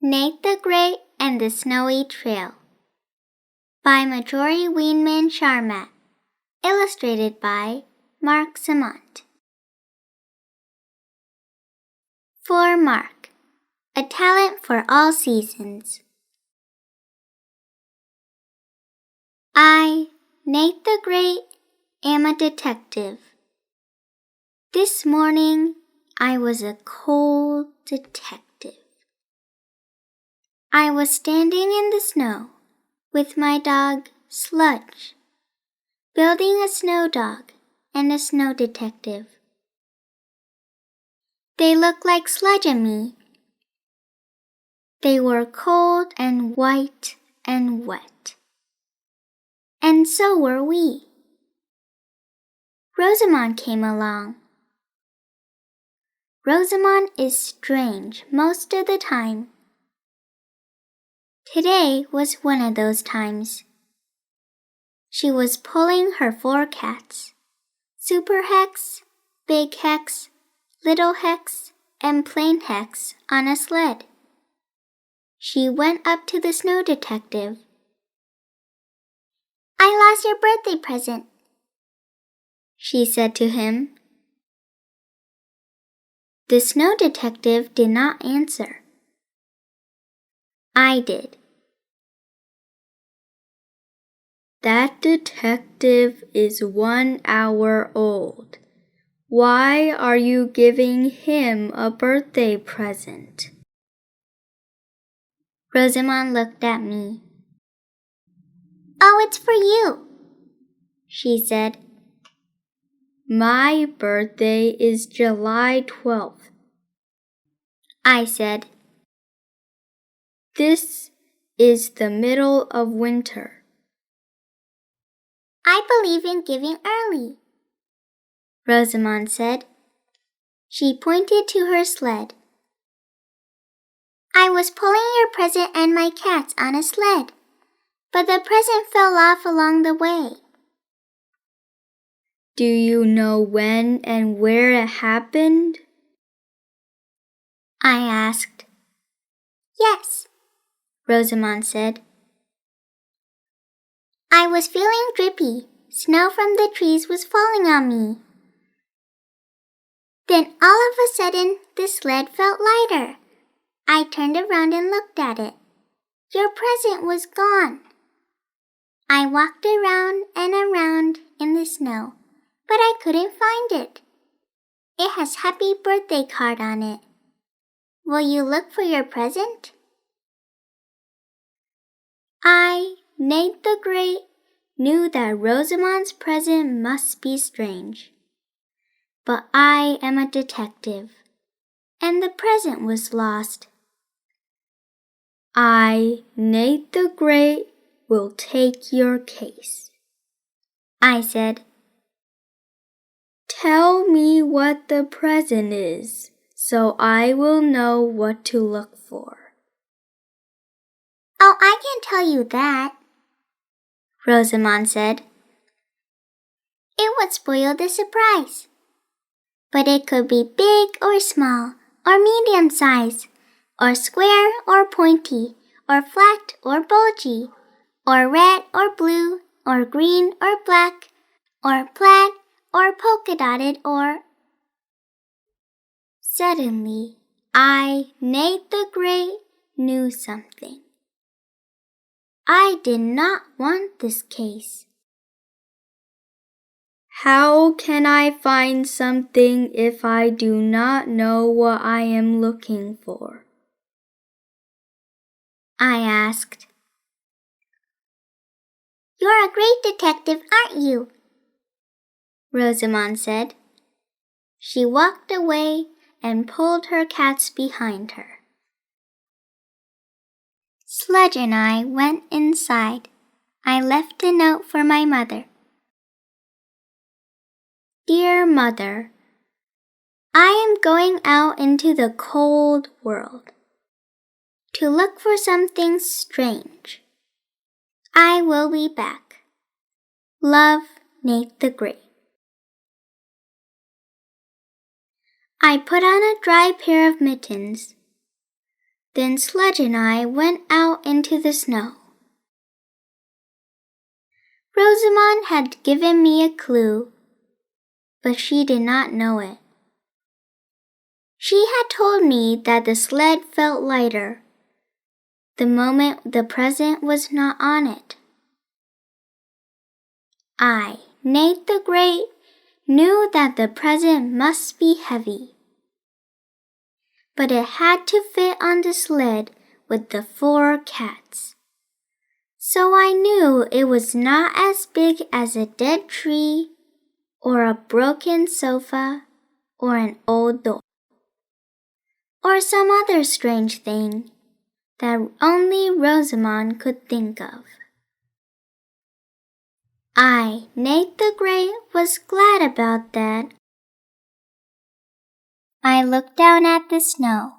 Nate the Great and the Snowy Trail by Marjorie Weinman Sharmat. Illustrated by Marc Simont. For Marc, a talent for all seasons. I, Nate the Great, am a detective. This morning, I was a cold detective. I was standing in the snow with my dog, Sludge, building a snow dog and a snow detective. They looked like Sludge and me. They were cold and white and wet. And so were we. Rosamond came along. Rosamond is strange most of the time. Today was one of those times. She was pulling her 4 cats, Super Hex, Big Hex, Little Hex, and Plain Hex, on a sled. She went up to the snow detective. "I lost your birthday present," she said to him. The snow detective did not answer. I did. "That detective is 1 hour old. Why are you giving him a birthday present?" Rosamond looked at me. "Oh, it's for you," she said. "My birthday is July 12th. I said. "This is the middle of winter." "I believe in giving early," Rosamond said. She pointed to her sled. "I was pulling your present and my cats on a sled, but the present fell off along the way." "Do you know when and where it happened?" I asked. "Yes," Rosamond said. "I was feeling drippy. Snow from the trees was falling on me. Then all of a sudden, the sled felt lighter. I turned around and looked at it. Your present was gone. I walked around and around in the snow, but I couldn't find it. It has Happy Birthday card on it. Will you look for your present?" I, Nate the Great, knew that Rosamond's present must be strange. But I am a detective, and the present was lost. I, Nate the Great, will take your case. I said. "Tell me what the present is, so I will know what to look for." "Oh, I can tell you that," Rosamond said. "It would spoil the surprise. But it could be big or small, or medium size, or square or pointy, or flat or bulgy, or red or blue, or green or black, or plaid or polka dotted or—" Suddenly, I, Nate the Great, knew something. I did not want this case. How can I find something if I do not know what I am looking for? I asked. "You're a great detective, aren't you?" Rosamond said. She walked away and pulled her cats behind her. Sludge and I went inside. I left a note for my mother. "Dear Mother, I am going out into the cold world to look for something strange. I will be back. Love, Nate the Great." I put on a dry pair of mittens. Then Sludge and I went out into the snow. Rosamond had given me a clue, but she did not know it. She had told me that the sled felt lighter the moment the present was not on it. I, Nate the Great, knew that the present must be heavy, but it had to fit on the sled with the 4 cats. So I knew it was not as big as a dead tree or a broken sofa or an old door or some other strange thing that only Rosamond could think of. I, Nate the Great, was glad about that. I looked down at the snow.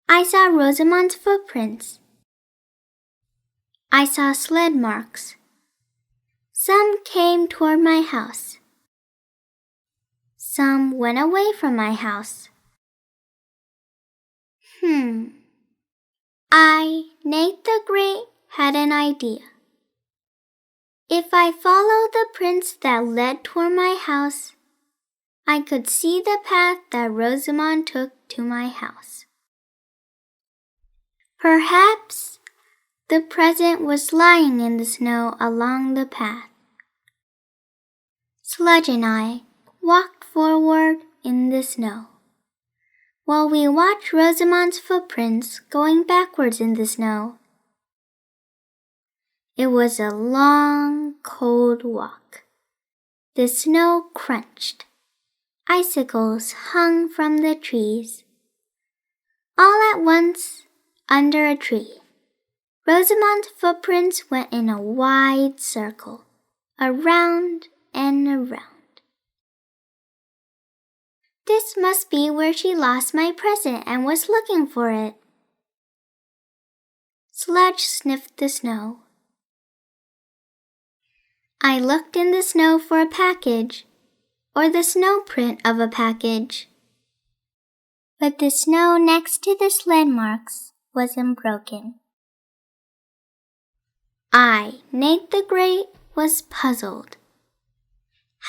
I saw Rosamond's footprints. I saw sled marks. Some came toward my house. Some went away from my house. I, Nate the Great, had an idea. If I followed the prints that led toward my house, I could see the path that Rosamond took to my house. Perhaps the present was lying in the snow along the path. Sludge and I walked forward in the snow, while we watched Rosamond's footprints going backwards in the snow. It was a long, cold walk. The snow crunched. Icicles hung from the trees. All at once, under a tree, Rosamond's footprints went in a wide circle, around and around. This must be where she lost my present and was looking for it. Sludge sniffed the snow. I looked in the snow for a package, or the snow print of a package. But the snow next to the sled marks wasn't broken. I, Nate the Great, was puzzled.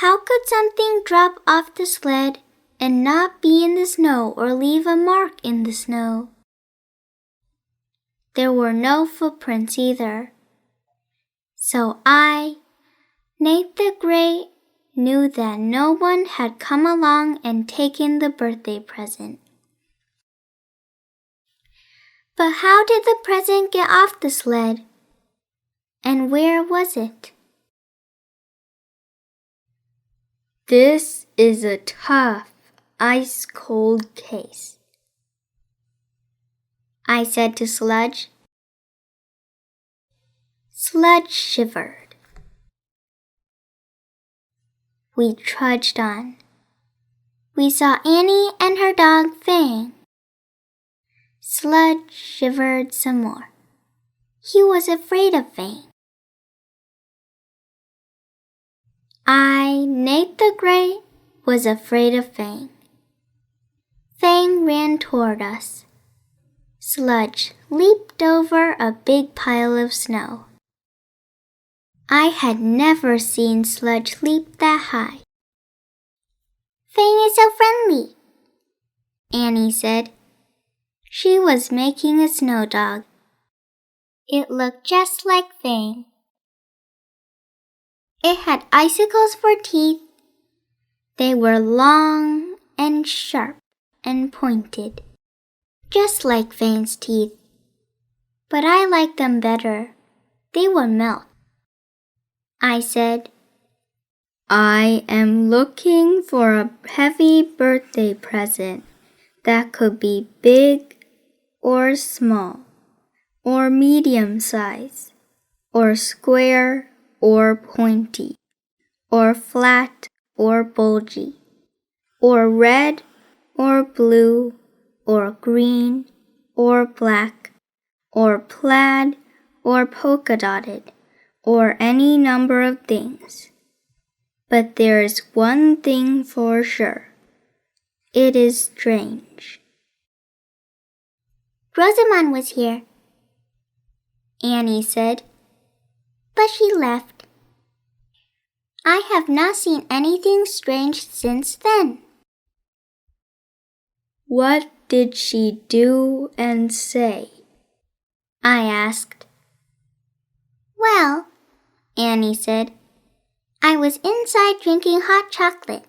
How could something drop off the sled and not be in the snow or leave a mark in the snow? There were no footprints either. So I, Nate the Great, knew that no one had come along and taken the birthday present. But how did the present get off the sled? And where was it? This is a tough, ice-cold case, I said to Sludge. Sludge shivered. We trudged on. We saw Annie and her dog Fang. Sludge shivered some more. He was afraid of Fang. I, Nate the Great, was afraid of Fang. Fang ran toward us. Sludge leaped over a big pile of snow. I had never seen Sludge leap that high. Fang is so friendly, Annie said. She was making a snow dog. It looked just like Fang. It had icicles for teeth. They were long and sharp and pointed, just like Fang's teeth. But I liked them better. They would melt. I said, I am looking for a heavy birthday present that could be big or small, or medium size, or square or pointy, or flat or bulgy, or red or blue, or green or black, or plaid or polka dotted, or any number of things. But there is one thing for sure. It is strange. Rosamond was here, Annie said, but she left. I have not seen anything strange since then. What did she do and say? I asked. Well, Annie said, I was inside drinking hot chocolate.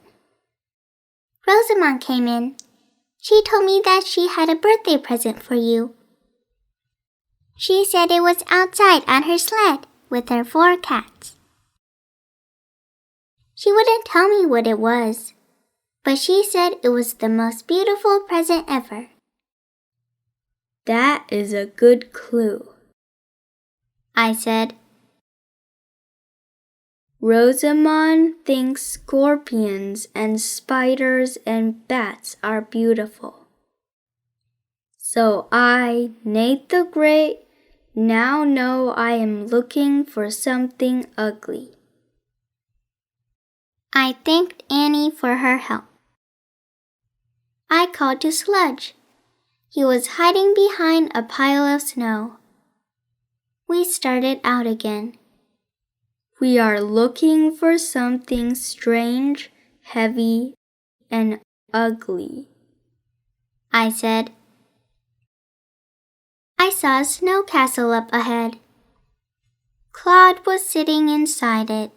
Rosamond came in. She told me that she had a birthday present for you. She said it was outside on her sled with her 4 cats. She wouldn't tell me what it was, but she said it was the most beautiful present ever. That is a good clue, I said. Rosamond thinks scorpions and spiders and bats are beautiful. So I, Nate the Great, now know I am looking for something ugly. I thanked Annie for her help. I called to Sludge. He was hiding behind a pile of snow. We started out again. We are looking for something strange, heavy, and ugly, I said. I saw a snow castle up ahead. Claude was sitting inside it.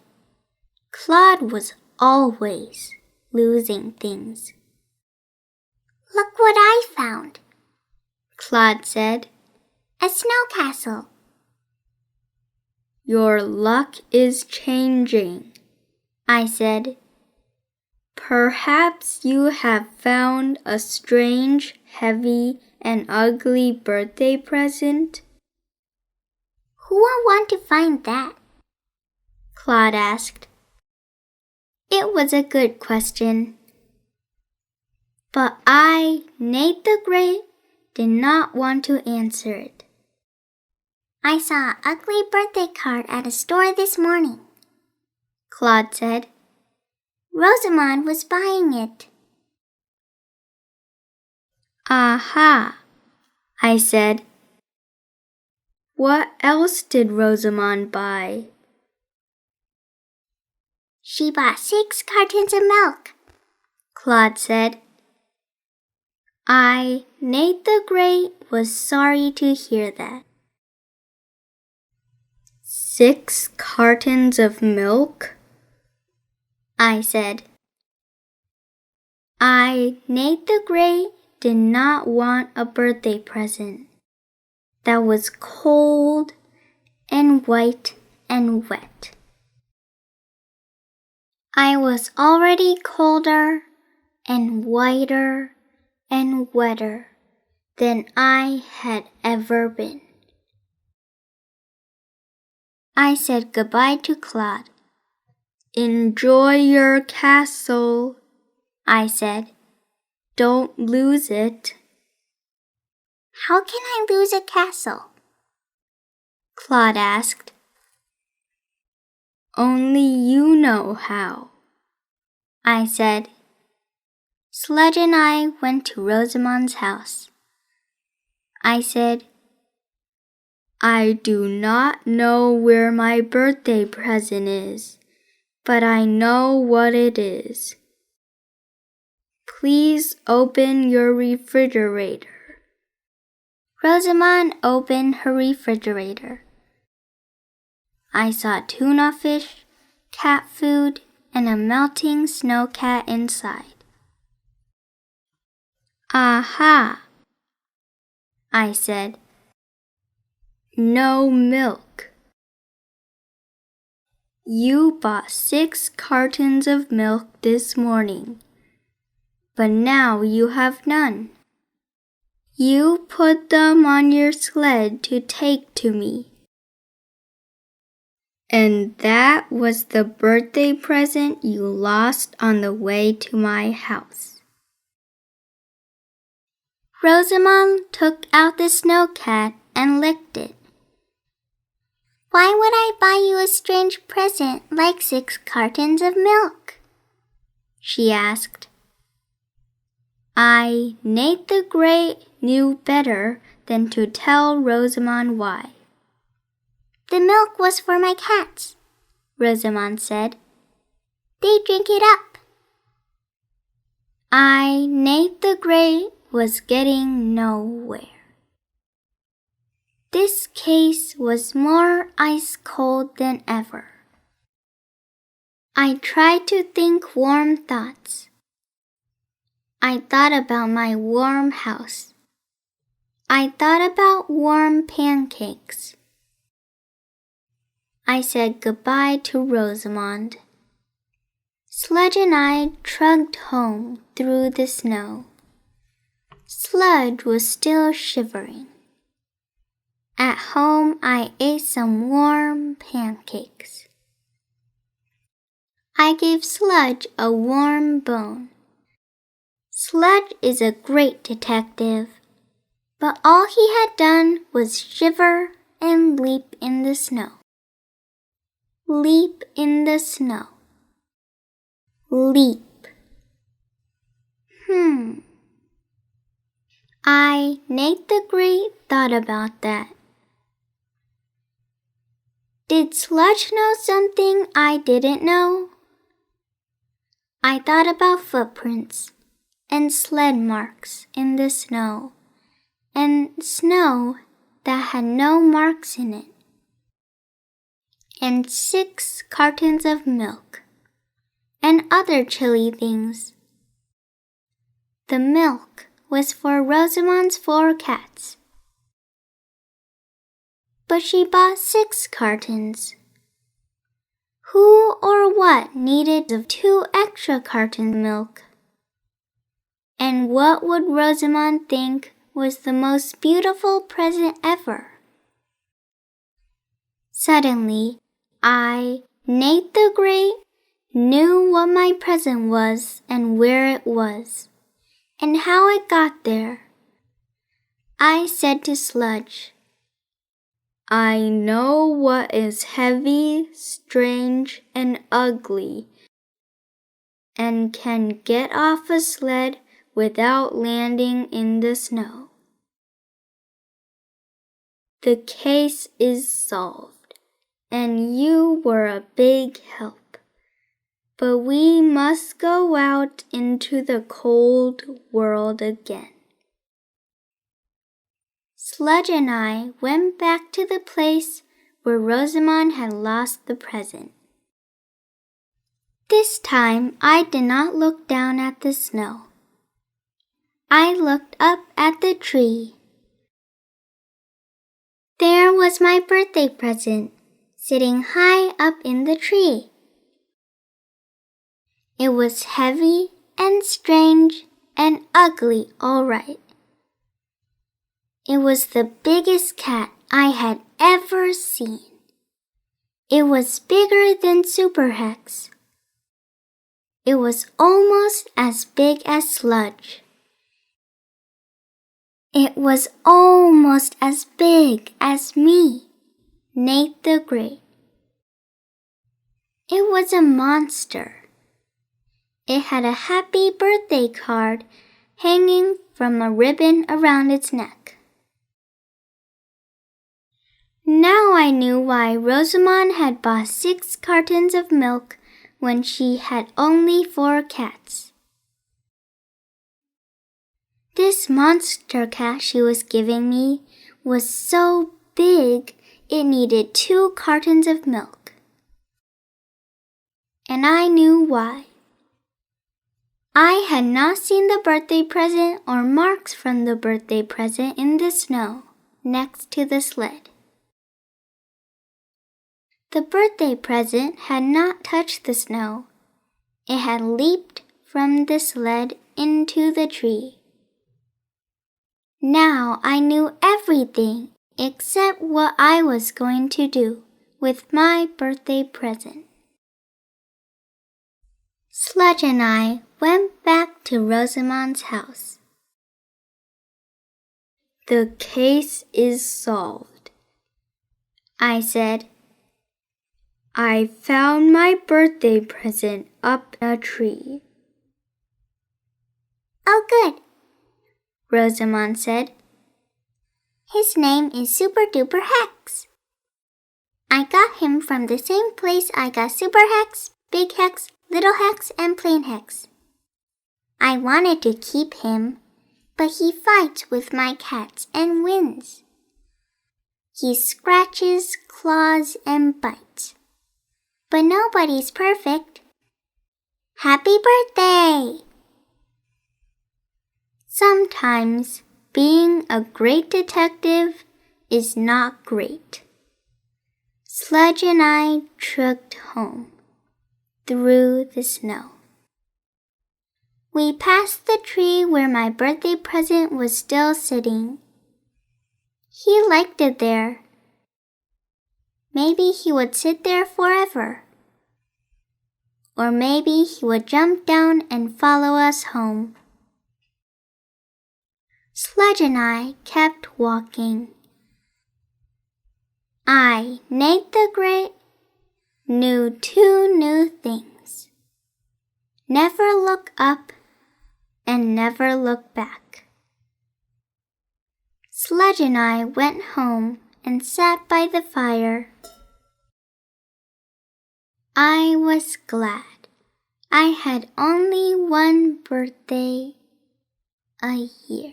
Claude was always losing things. Look what I found, Claude said. A snow castle. Your luck is changing, I said. Perhaps you have found a strange, heavy, and ugly birthday present? Who would want to find that? Claude asked. It was a good question. But I, Nate the Great, did not want to answer it. I saw an ugly birthday card at a store this morning, Claude said. Rosamond was buying it. Aha, I said. What else did Rosamond buy? She bought 6 cartons of milk, Claude said. I, Nate the Great, was sorry to hear that. 6 cartons of milk? I said. I, Nate the Great, did not want a birthday present that was cold and white and wet. I was already colder and whiter and wetter than I had ever been. I said goodbye to Claude. Enjoy your castle, I said. Don't lose it. How can I lose a castle? Claude asked. Only you know how, I said. Sludge and I went to Rosamond's house. I said, I do not know where my birthday present is, but I know what it is. Please open your refrigerator. Rosamond opened her refrigerator. I saw tuna fish, cat food, and a melting snow cat inside. Aha, I said. No milk. You bought 6 cartons of milk this morning, but now you have none. You put them on your sled to take to me. And that was the birthday present you lost on the way to my house. Rosamond took out the snow cat and licked it. Why would I buy you a strange present like 6 cartons of milk? She asked. I, Nate the Great, knew better than to tell Rosamond why. "The milk was for my cats," Rosamond said. "They drink it up." Nate the Great, was getting nowhere. This case was more ice-cold than ever. I tried to think warm thoughts. I thought about my warm house. I thought about warm pancakes. I said goodbye to Rosamond. Sludge and I trudged home through the snow. Sludge was still shivering. At home, I ate some warm pancakes. I gave Sludge a warm bone. Sludge is a great detective, but all he had done was shiver and leap in the snow. Leap in the snow. Leap. Nate the Great, thought about that. Did Sludge know something I didn't know? I thought about footprints and sled marks in the snow, and snow that had no marks in it, and 6 cartons of milk, and other chilly things. The milk was for Rosamond's 4 cats, but she bought 6 cartons. Who or what needed of 2 extra cartons of milk? And what would Rosamond think was the most beautiful present ever? Suddenly, Nate the Great, knew what my present was and where it was, and how it got there. I said to Sludge, "I know what is heavy, strange, and ugly, and can get off a sled without landing in the snow. The case is solved, and you were a big help. But we must go out into the cold world again." Sludge and I went back to the place where Rosamond had lost the present. This time I did not look down at the snow. I looked up at the tree. There was my birthday present, sitting high up in the tree. It was heavy and strange and ugly, all right. It was the biggest cat I had ever seen. It was bigger than Super Hex. It was almost as big as Sludge. It was almost as big as me, Nate the Great. It was a monster. It had a happy birthday card hanging from a ribbon around its neck. Now I knew why Rosamond had bought 6 cartons of milk when she had only 4 cats. This monster cat she was giving me was so big it needed 2 cartons of milk. And I knew why. I had not seen the birthday present or marks from the birthday present in the snow next to the sled. The birthday present had not touched the snow. It had leaped from the sled into the tree. Now I knew everything except what I was going to do with my birthday present. Sludge and I went back to Rosamond's house. "The case is solved," I said. "I found my birthday present up a tree." "Oh, good," Rosamond said. His name is Super Duper Hex. I got him from the same place I got Super Hex, Big Hex, Little Hex, and Plain Hex. I wanted to keep him, but he fights with my cats and wins. He scratches, claws, and bites. But nobody's perfect. Happy birthday! Sometimes being a great detective is not great. Sludge and I trucked home through the snow. We passed the tree where my birthday present was still sitting. He liked it there. Maybe he would sit there forever. Or maybe he would jump down and follow us home. Sludge and I kept walking. I, Nate the Great, knew 2 new things. Never look up and never look back. Sludge and I went home and sat by the fire. I was glad I had only 1 birthday a year.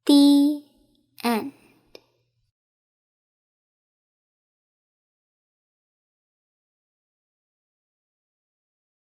The end.